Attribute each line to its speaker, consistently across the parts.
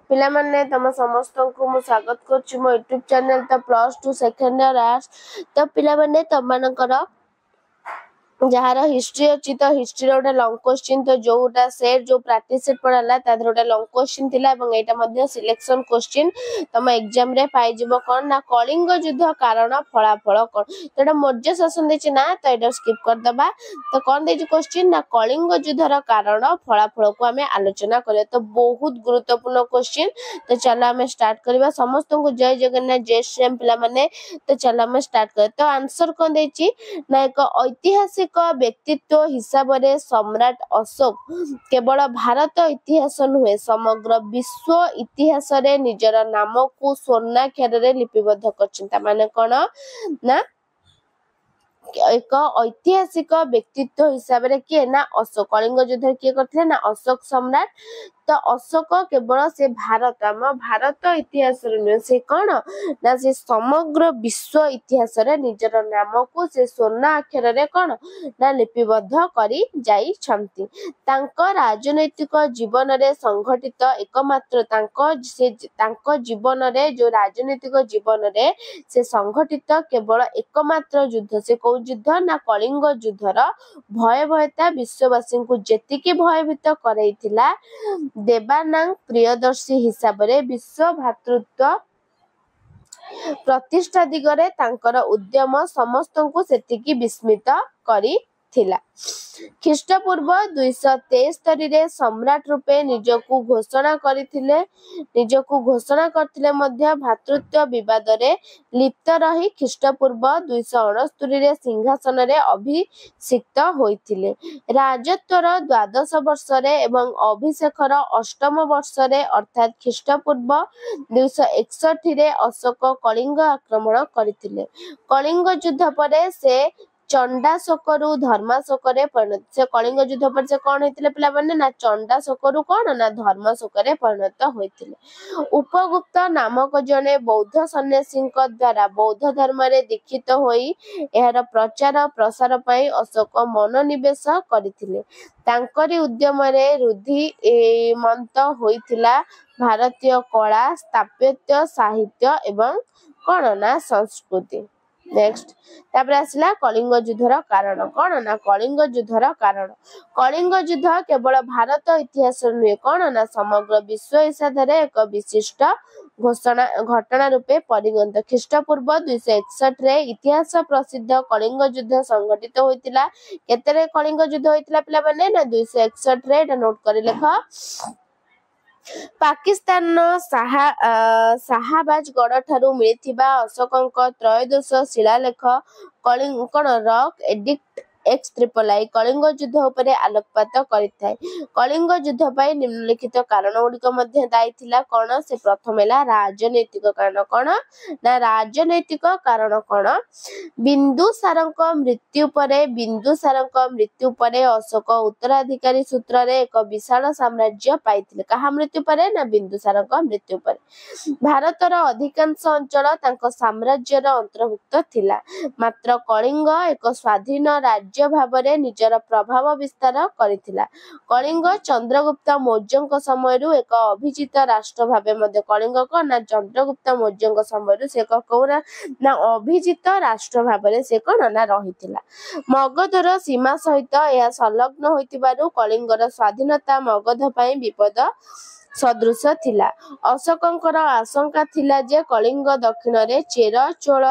Speaker 1: पिला माने तम समस्त को मु स्वागत करछु मो YouTube चैनल तो +2 सेकंड इयर आर्ट्स तो पिला माने तम मानकर जहार हिस्ट्री अच्छी तो हिस्ट्री गोटे लॉन्ग क्वेश्चन तो जोटा सेट जो प्रैक्टिस सेट पढ़ाला ता गोटे लॉन्ग क्वेश्चन थिला एवं एटा मध्ये सिलेक्शन क्वेश्चन तम एग्जाम रे पाई जिवो कोन ना कलिंग युद्ध कारण फलाफल कोन तो एटा मौर्य शासन देछि ना तो एटा स्किप कर दबा तो कोन देछि क्वेश्चन ना कलिंग युद्धर कारण फलाफल को हमें आलोचना करिया तो बहुत गुरुत्वपूर्ण क्वेश्चन तो चलो हमें स्टार्ट करबा समस्त को जय जगन्नाथ जय श्री राम पिला माने तो चलो हमें स्टार्ट कर तो आंसर कोन देछि ना एक ऐतिहासिक व्यक्तित्व हिसाब रे सम्राट अशोक केवल भारत इतिहास नुहे समग्र विश्व इतिहास रे निजर नाम को स्वर्णाक्षर रे लिपिबद्ध करछन माने कोन ना एक ऐतिहासिक व्यक्तित्व हिसाब रे किए ना अशोक कलिंग युद्ध किए करथिले ना अशोक सम्राट तो अशोक केवल से भारत आम भारत इतिहास नुहे से कौन ना से समग्र विश्व इतिहास रे निजर नाम को से स्वर्ण अक्षर रे कौन ना लिपिबद्ध करी जाई छंती तांको राजनैतिक जीवन रे संगठित एकमात्र तांको जीवन रे जो राजनैतिक जीवन रे से संगठित केवल एकमात्र युद्ध से को युद्ध ना कलिंग युद्धर भयावहता विश्ववासी को जेतिकी भयभीत करैथिला देवानंद प्रियदर्शी हिसाब रे विश्व भातृत्व प्रतिष्ठा दिगरे तांकर उद्यम समस्त को सेतिकी विस्मित करी थिला ख्रीष्टपूर्व 273 रे सम्राट रूपे निजको घोषणा करथिले मध्य भातृत्व विवाद रे लिप्त रही ख्रीष्टपूर्व 269 रे सिंहासन रे अभिषिक्त होइथिले राजत्वर द्वादश वर्ष रे एवं अभिषेकर अष्टम वर्ष रे अर्थात ख्रीष्टपूर्व 261 रे अशोक कलिंग आक्रमण करथिले कलिंग युद्ध परे से चंडाशोकरु धर्माशोकरे परिणत से कलिंग युद्ध पर से कौन होइतिले पिला माने ना चंडाशोकरु कौन ना धर्माशोकरे परिणत होइतिले उपगुप्त नामक जने बौद्ध सन्यासी द्वारा बौद्ध धर्म रे दीक्षित होई एहार प्रचार प्रसार पई अशोक मनोनिवेश करथिले तांकरी उद्यम रे रुद्धि मंत होइतिला भारतीय कला स्थापत्य साहित्य एवं कौन ना संस्कृति नेक्स्ट तापर आसला कलिंग युद्धर कारण कौन ना कलिंग युद्धर कारण कलिंग युद्ध केवल भारत इतिहास नुहे कौन ना समग्र विश्व इतिहास एक विशिष्ट घटना रूपे परिगणित ख्रीष्टपूर्व 261 रे इतिहास प्रसिद्ध कलिंग युद्ध संघटित होइतिला केतेरे कलिंग युद्ध होइतिला पिला माने ना 261 रे एटा नोट करि लेख पाकिस्तान शाहबाज गढ़ ठारू मिलिथिबा अशोकଙ୍କ त्रयोदश शिलालेख कलिंग कोन रॉक एडिक्ट X कलिंग युद्ध उपरे आलोकपात करिथाय कलिंग युद्ध पई निम्नलिखित कारण गुडिक मध्ये दायी थिला कोन से प्रथम हैला राजनैतिक कारण कोन ना राजनैतिक कारण कोन बिंदुसारଙ୍କ मृत्यु परे अशोक उत्तराधिकारी सूत्र रे एक विशाल साम्राज्य पाइथिले कहा मृत्यु परे ना बिंदुसारଙ୍କ मृत्यु परे भारतर अधिकांश अंचल तांको साम्राज्यर अंतर्भुक्त थिला मात्र कलिंग एक स्वाधीन राज्य भाबरे निजर प्रभाव विस्तार करिथिला कलिंग चंद्रगुप्त मौर्यଙ୍କ समयरु एक अभिजित राष्ट्र भाबे मध्ये कलिंग को ना चंद्रगुप्त मौर्यଙ୍କ समयरु से कोना ना अभिजित राष्ट्र भाबरे से कोन ना रहिथिला मगधर सीमा सहित या संलग्न होइतिबारु कलिंगर स्वाधीनता मगध पई विपद सदृश थिला अशोकଙ୍କର आशंका थिला जे कलिंग दक्षिण रे चेर चोल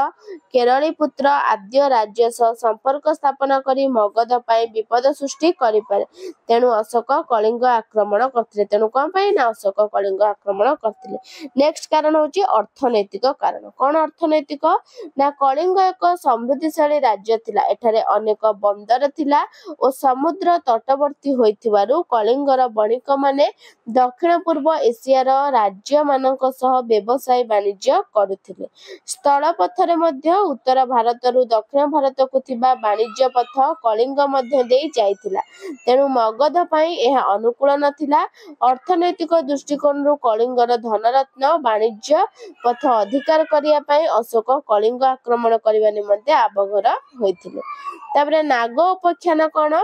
Speaker 1: केरली पुत्र आद्य राज्य सह संपर्क स्थापना करी मगध पई विपद सृष्टि करि पारे तेनु अशोक कलिंग आक्रमण करथिले तेनु कोन पई ना अशोक कलिंग आक्रमण करथिले नेक्स्ट कारण होची अर्थनैतिक कारण कोन अर्थनैतिक ना कलिंग एक समृद्धिशाली राज्य थिला एठारे अनेक बंदर थिला ओ समुद्र तटवर्ती होइथिबारु कलिंगर बणिक माने दक्षिण पूर्व एशियार राज्य मानक सह व्यवसाय वाणिज्य करुथिले स्थल पथरे मध्ये उत्तर भारतरु दक्षिण भारत को थिबा वाणिज्य पथ कलिंग मध्ये देई जाइथिला तेनु मगध पई एहा अनुकूल नथिला अर्थनैतिक दृष्टिकोणरु कलिंगर धनरत्न वाणिज्य पथ अधिकार करिया पई अशोक कलिंग आक्रमण करिवा निमंते आबगर होइथिले तापरे नाग उपाख्यान कोन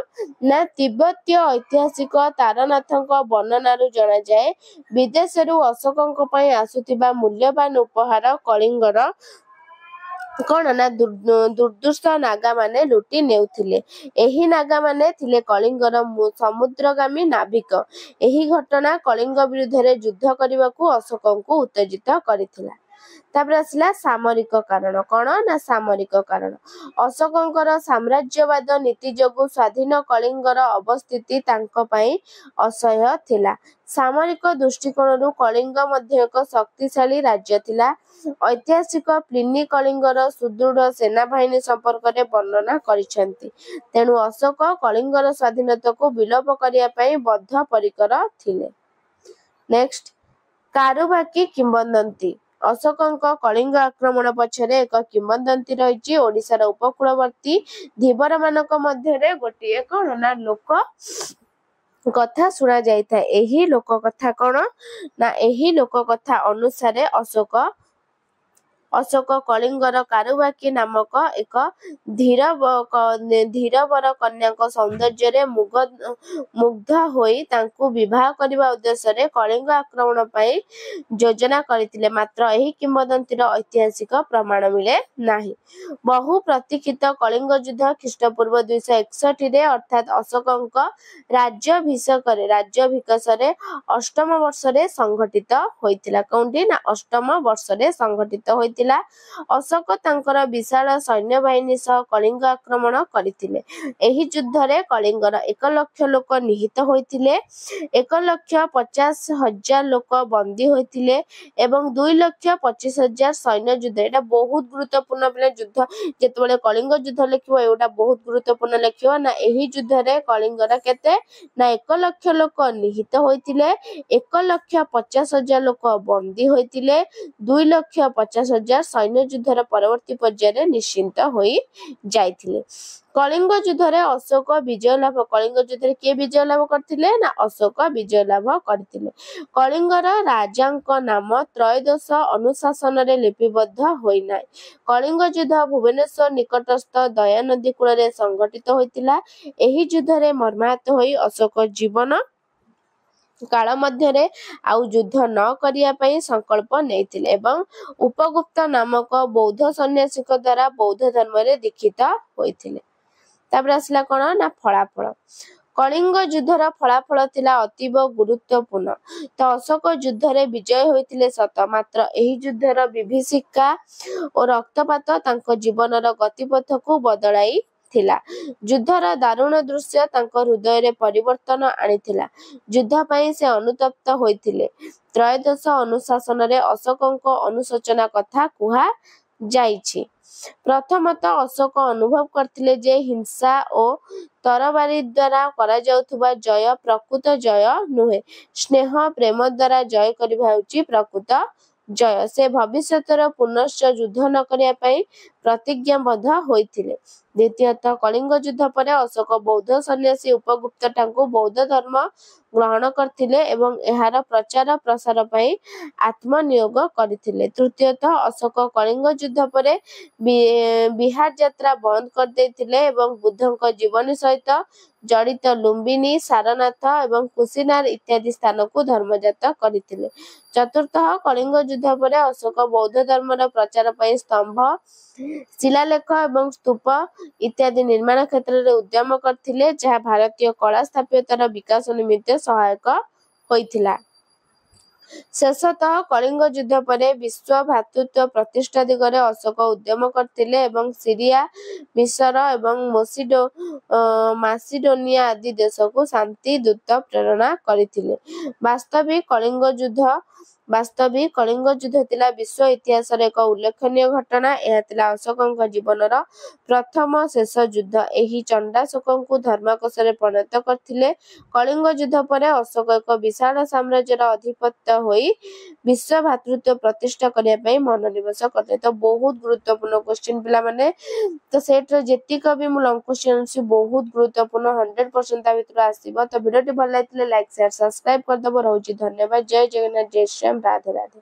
Speaker 1: ना तिब्बतीय ऐतिहासिक तारनाथଙ୍କ ବର୍ଣ୍ଣନାରୁ ଜଣା ଯାଏ विदेशरू अशोकଙ୍କ ପାଇଁ ଆସୁଥିବା ମୂଲ୍ୟବାନ ଉପହାର କଳିଙ୍ଗର କଣ ନା ଦୁର୍ଦ୍ଧର୍ଷ ନାଗାମାନେ ଲୁଟି ନେଉଥିଲେ। ଏହି ନାଗାମାନେ ଥିଲେ କଳିଙ୍ଗର ସମୁଦ୍ରଗାମୀ ନାବିକ। ଏହି ଘଟଣା କଳିଙ୍ଗ ବିରୁଦ୍ଧରେ ଯୁଦ୍ଧ କରିବାକୁ ଅଶୋକଙ୍କୁ ଉତ୍ତେଜିତ କରିଥିଲା। ତାପରେ ଆସିଲା ସାମରିକ କାରଣ। କଣ ନା ସାମରିକ କାରଣ। ଅଶୋକଙ୍କର ସାମ୍ରାଜ୍ୟବାଦ ନୀତି ଯୋଗୁଁ ସ୍ୱାଧୀନ କଳିଙ୍ଗର ଅବସ୍ଥିତି ତାଙ୍କ ପାଇଁ ଅସହ୍ୟ ଥିଲା। ସାମରିକ ଦୃଷ୍ଟିକୋଣରୁ କଳିଙ୍ଗ ମଧ୍ୟ ଏକ ଶକ୍ତିଶାଳୀ ରାଜ୍ୟ ଥିଲା। ଐତିହାସିକ ପ୍ଲିନି କଳିଙ୍ଗର ସୁଦୃଢ଼ ସେନାବାହିନୀ ସମ୍ପର୍କରେ ବର୍ଣ୍ଣନା କରିଛନ୍ତି। ତେଣୁ ଅଶୋକ କଳିଙ୍ଗର ସ୍ୱାଧୀନତାକୁ ବିଲୋପ କରିବା ପାଇଁ ବଦ୍ଧପରିକର ଥିଲେ। ନେକ୍ସଟ, କାରୁବାକି କିମ୍ବଦନ୍ତୀ। ଅଶୋକଙ୍କ କଳିଙ୍ଗ ଆକ୍ରମଣ ପଛରେ ଏକ କିମ୍ବଦନ୍ତୀ ରହିଛି। ଓଡ଼ିଶାର ଉପକୂଳବର୍ତ୍ତୀ ଧୀବରମାନଙ୍କ ମଧ୍ୟରେ ଗୋଟିଏ କଣ ନା ଲୋକ କଥା ଶୁଣା ଯାଇଥାଏ। ଏହି ଲୋକ କଥା କଣ ନା ଏହି ଲୋକ କଥା ଅନୁସାରେ ଅଶୋକ କଳିଙ୍ଗର କାରୁବାକି ନାମକ ଏକ ଧୀରବର କନ୍ୟାଙ୍କ ସୌନ୍ଦର୍ଯ୍ୟରେ ମୁଗ୍ଧ ହୋଇ ତାଙ୍କୁ ବିବାହ କରିବା ଉଦ୍ଦେଶ୍ୟରେ କଳିଙ୍ଗ ଆକ୍ରମଣ ପାଇଁ ଯୋଜନା କରିଥିଲେ। ମାତ୍ର ଏହି କିମ୍ବଦନ୍ତୀର ଐତିହାସିକ ପ୍ରମାଣ ମିଳେ ନାହିଁ। ବହୁ ପ୍ରତୀକ୍ଷିତ କଳିଙ୍ଗ ଯୁଦ୍ଧ ଖ୍ରୀଷ୍ଟପୂର୍ବ 261 ଅର୍ଥାତ୍ ଅଶୋକଙ୍କ ରାଜ୍ୟାଭିଷେକରେ ଅଷ୍ଟମ ବର୍ଷରେ ସଂଘଟିତ ହୋଇଥିଲା। କେଉଁଠି ନା ଅଷ୍ଟମ ବର୍ଷରେ ସଂଘଟିତ ହୋଇଥିଲା। ଅଶୋକ ତାଙ୍କର ବିଶାଳ ସୈନ୍ୟବାହିନୀ ସହ କଳିଙ୍ଗ ଆକ୍ରମଣ କରିଥିଲେ। ଏହି ଯୁଦ୍ଧରେ କଳିଙ୍ଗର 1 ଲକ୍ଷ ଲୋକ ନିହତ ହୋଇଥିଲେ, 1,50,000 ଲୋକ ବନ୍ଦୀ ହୋଇଥିଲେ ଏବଂ 2,25,000 ସୈନ୍ୟ ଯୁଦ୍ଧ। ଏଇଟା ବହୁତ ଗୁରୁତ୍ୱପୂର୍ଣ୍ଣ ପିଲା ଯୁଦ୍ଧ। ଯେତେବେଳେ କଳିଙ୍ଗ ଯୁଦ୍ଧ ଲେଖିବ ଏଇଟା ବହୁତ ଗୁରୁତ୍ୱପୂର୍ଣ୍ଣ ଲେଖିବ ନା ଏହି ଯୁଦ୍ଧରେ କଳିଙ୍ଗର କେତେ ନା 1 ଲକ୍ଷ ଲୋକ ନିହତ ହୋଇଥିଲେ, 1,50,000 ଲୋକ ବନ୍ଦୀ ହୋଇଥିଲେ, 2,50,000 ସୈନ୍ୟ ଯୁଦ୍ଧର ପରବର୍ତ୍ତୀ ପର୍ଯ୍ୟାୟରେ ନିଶ୍ଚିନ୍ତ ହୋଇ ଯାଇଥିଲେ। କଳିଙ୍ଗ ଯୁଦ୍ଧରେ ଅଶୋକ ବିଜୟ ଲାଭ କଳିଙ୍ଗ ଯୁଦ୍ଧରେ କିଏ ବିଜୟ ଲାଭ କରିଥିଲେ ନା ଅଶୋକ ବିଜୟ ଲାଭ କରିଥିଲେ। କଳିଙ୍ଗର ରାଜାଙ୍କ ନାମ ତ୍ରୟୋଦଶ ଅନୁଶାସନରେ ଲିପିବଦ୍ଧ ହୋଇନାହିଁ। କଳିଙ୍ଗ ଯୁଦ୍ଧ ଭୁବନେଶ୍ୱର ନିକଟସ୍ଥ ଦୟାନଦୀ କୂଳରେ ସଂଘଟିତ ହୋଇଥିଲା। ଏହି ଯୁଦ୍ଧରେ ମର୍ମାହତ ହୋଇ ଅଶୋକ ଜୀବନ କାଳ ମଧ୍ୟରେ ଆଉ ଯୁଦ୍ଧ ନ କରିବା ପାଇଁ ସଂକଳ୍ପ ନେଇଥିଲେ ଏବଂ ଉପଗୁପ୍ତ ନାମକ ବୌଦ୍ଧ ସନ୍ନ୍ୟାସୀଙ୍କ ଦ୍ୱାରା ବୌଦ୍ଧ ଧର୍ମରେ ଦୀକ୍ଷିତ ହୋଇଥିଲେ। ତାପରେ ଆସିଲା କଣ ନା ଫଳାଫଳ। କଳିଙ୍ଗ ଯୁଦ୍ଧର ଫଳାଫଳ ଥିଲା ଅତୀବ ଗୁରୁତ୍ୱପୂର୍ଣ୍ଣ। ତ ଅଶୋକ ଯୁଦ୍ଧରେ ବିଜୟ ହୋଇଥିଲେ ସତ, ମାତ୍ର ଏହି ଯୁଦ୍ଧର ବିଭୀଷିକା ଓ ରକ୍ତପାତ ତାଙ୍କ ଜୀବନର ଗତିପଥକୁ ବଦଳାଇ ଥିଲା। ଯୁଦ୍ଧର ଦାରୁଣ ଦୃଶ୍ୟ ତାଙ୍କ ହୃଦୟରେ ପରିବର୍ତ୍ତନ ଆଣିଥିଲା। ଯୁଦ୍ଧ ପାଇଁ ସେ ଅନୁତପ୍ତ ହୋଇଥିଲେ। ତ୍ରୟୋଦଶ ଅନୁଶାସନରେ ଅଶୋକଙ୍କ ଅନୁଶୋଚନା କଥା କୁହାଯାଇଛି। ପ୍ରଥମତଃ ଅଶୋକ ଅନୁଭବ କରିଥିଲେ ଯେ ହିଂସା ଓ ତରବାରୀ ଦ୍ୱାରା କରାଯାଉଥିବା ଜୟ ପ୍ରକୃତ ଜୟ ନୁହେଁ। ସ୍ନେହ ପ୍ରେମ ଦ୍ୱାରା ଜୟ କରିବା ହେଉଛି ପ୍ରକୃତ ଜୟ। ସେ ଭବିଷ୍ୟତର ପୁନଶ୍ଚ ଯୁଦ୍ଧ ନ କରିବା ପାଇଁ ପ୍ରତିଜ୍ଞାବଦ୍ଧ ହୋଇଥିଲେ। ଦ୍ୱିତୀୟତଃ କଳିଙ୍ଗ ଯୁଦ୍ଧ ପରେ ଅଶୋକ ବୌଦ୍ଧ ସନ୍ନ୍ୟାସୀ ଉପଗୁପ୍ତଠାରୁ ବୌଦ୍ଧ ଧର୍ମ ଗ୍ରହଣ କରିଥିଲେ ଏବଂ ଏହାର ପ୍ରଚାର ପ୍ରସାର ପାଇଁ ଆତ୍ମନିୟୋଗ କରିଥିଲେ। ତୃତୀୟତଃ ଅଶୋକ କଳିଙ୍ଗ ଯୁଦ୍ଧ ପରେ ବିହାର ଯାତ୍ରା ବନ୍ଦ କରିଦେଇଥିଲେ ଏବଂ ବୁଦ୍ଧଙ୍କ ଜୀବନୀ ସହିତ ଜଡ଼ିତ ଲୁମ୍ବିନୀ, ସାରନାଥ ଏବଂ କୁସିନାର ଇତ୍ୟାଦି ସ୍ଥାନକୁ ଧର୍ମଜାତ କରିଥିଲେ। ଚତୁର୍ଥତଃ କଳିଙ୍ଗ ଯୁଦ୍ଧ ପରେ ଅଶୋକ ବୌଦ୍ଧ ଧର୍ମର ପ୍ରଚାର ପାଇଁ ସ୍ତମ୍ଭ, ଶିଳାଲେଖ ଏବଂ ସ୍ତୂପ ଇତ୍ୟାଦି ନିର୍ମାଣ କ୍ଷେତ୍ରରେ ଉଦ୍ୟମ କରିଥିଲେ, ଯାହା ଭାରତୀୟ କଳା ସ୍ଥାପତ୍ୟର ବିକାଶ ନିମିତ୍ତ ସହାୟକ ହୋଇଥିଲା। ଶେଷତଃ କଳିଙ୍ଗ ଯୁଦ୍ଧ ପରେ ବିଶ୍ୱ ଭ୍ରାତୃତ୍ୱ ପ୍ରତିଷ୍ଠା ଦିଗରେ ଅଶୋକ ଉଦ୍ୟମ କରିଥିଲେ ଏବଂ ସିରିଆ, ମିଶର ଏବଂ ମାସିଡୋନିଆ ଆଦି ଦେଶକୁ ଶାନ୍ତି ଦୂତ ପ୍ରେରଣ କରିଥିଲେ। ବାସ୍ତବିକ କଳିଙ୍ଗ ଯୁଦ୍ଧ ଥିଲା ବିଶ୍ୱ ଇତିହାସର ଏକ ଉଲ୍ଲେଖନୀୟ ଘଟଣା। ଏହା ଥିଲା ଅଶୋକଙ୍କ ଜୀବନର ପ୍ରଥମ ଶେଷ ଯୁଦ୍ଧ। ଏହି ଚଣ୍ଡାଶୋକଙ୍କୁ ଧର୍ମାକର୍ଷରେ ପରିଣତ କରିଥିଲେ। କଳିଙ୍ଗ ଯୁଦ୍ଧ ପରେ ଅଶୋକ ଏକ ବିଶାଳ ସାମ୍ରାଜ୍ୟର ଅଧିପତ୍ୟ ହୋଇ ବିଶ୍ୱ ଭ୍ରାତୃତ୍ୱ ପ୍ରତିଷ୍ଠା କରିବା ପାଇଁ ମନୋନିବେଶ କରିଥିଲେ। ତ ବହୁତ ଗୁରୁତ୍ୱପୂର୍ଣ୍ଣ କ୍ୱେଶ୍ଚିନ୍ ପିଲାମାନେ। ତ ସେଟ୍ର ଯେତିକ ବି ମୁଁ ଲଙ୍ଗ କ୍ୱେଶ୍ଚିନ୍ ଅଛି ବହୁତ ଗୁରୁତ୍ୱପୂର୍ଣ୍ଣ 100% ତା ଭିତରୁ ଆସିବ। ତ ଭିଡ଼ିଓଟି ଭଲ ଲାଗିଥିଲେ ଲାଇକ୍, ସେୟାର, ସବସ୍କ୍ରାଇବ କରିଦେବ। ରହୁଛି ଧନ୍ୟବାଦ। ଜୟ ଜଗନ୍ନାଥ, ଜୟ ଶ୍ରୀରାମ, ରାଧେ ରାଧେ।